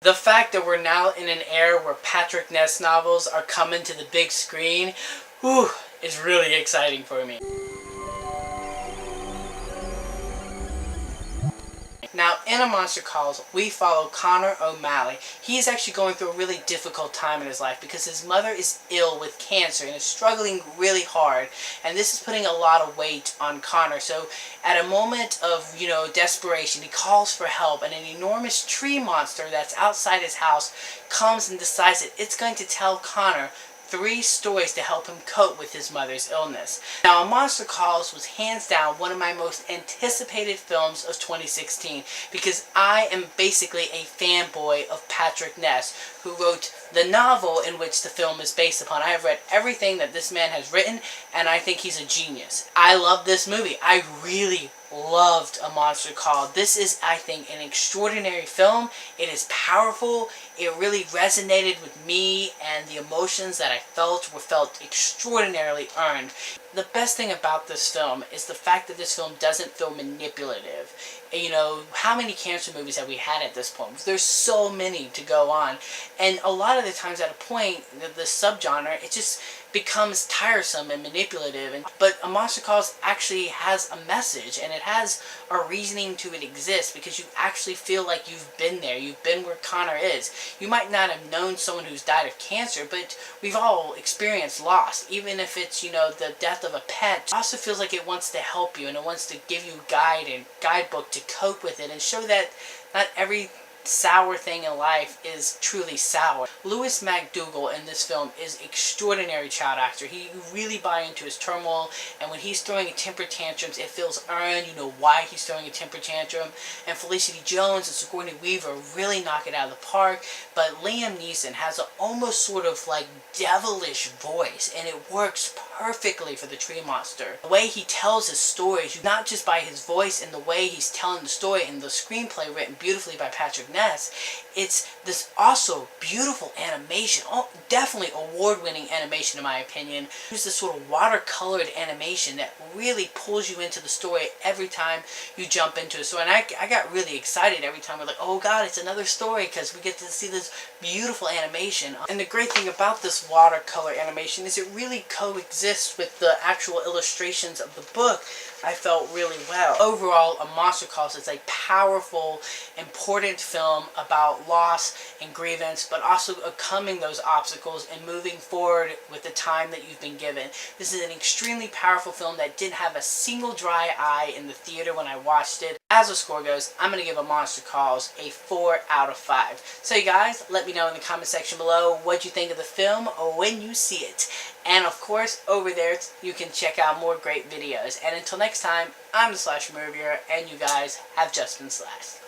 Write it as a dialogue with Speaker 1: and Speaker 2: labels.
Speaker 1: The fact that we're now in an era where Patrick Ness novels are coming to the big screen, whew, is really exciting for me. Now, in A Monster Calls, we follow Connor O'Malley. He is actually going through a really difficult time in his life because his mother is ill with cancer and is struggling really hard. And this is putting a lot of weight on Connor. So, at a moment of, desperation, he calls for help, and an enormous tree monster that's outside his house comes and decides that it's going to tell Connor 3 stories to help him cope with his mother's illness. Now, A Monster Calls was hands down one of my most anticipated films of 2016 because I am basically a fanboy of Patrick Ness, who wrote the novel in which the film is based upon. I have read everything that this man has written, and I think he's a genius. I love this movie. I really loved A Monster Call. This is, I think, an extraordinary film. It is powerful. It really resonated with me, and the emotions that I felt were felt extraordinarily earned. The best thing about this film is the fact that this film doesn't feel manipulative. How many cancer movies have we had at this point? There's so many to go on. And a lot of the times at a point, the subgenre, it just becomes tiresome and manipulative. But A Monster Calls actually has a message, and it has a reasoning to it exist because you actually feel like you've been there. You've been where Connor is. You might not have known someone who's died of cancer, but we've all experienced loss. Even if it's, the death of a pet, it also feels like it wants to help you, and it wants to give you a guidebook to cope with it and show that not every sour thing in life is truly sour. Louis MacDougall in this film is extraordinary child actor. You really buy into his turmoil, and when he's throwing temper tantrums, it feels earned. You know why he's throwing a temper tantrum. And Felicity Jones and Sigourney Weaver really knock it out of the park. But Liam Neeson has an almost sort of like devilish voice, and it works perfectly for the tree monster. The way he tells his stories, not just by his voice and the way he's telling the story and the screenplay written beautifully by Patrick Ness, it's this also beautiful animation. Definitely award-winning animation in my opinion. There's this sort of watercolored animation that really pulls you into the story every time you jump into it. So, and I got really excited every time we're like, oh god, it's another story, because we get to see this beautiful animation. And the great thing about this watercolor animation is it really coexists with the actual illustrations of the book. I felt really well. Overall, A Monster Calls is a powerful, important film about loss and grievance, but also overcoming those obstacles and moving forward with the time that you've been given. This is an extremely powerful film that didn't have a single dry eye in the theater when I watched it. As the score goes, I'm going to give A Monster Calls a 4 out of 5. So you guys, let me know in the comment section below what you think of the film when you see it. And of course, over there, you can check out more great videos. And until next time, I'm the Slasher Movie Reviewer, and you guys have just been slashed.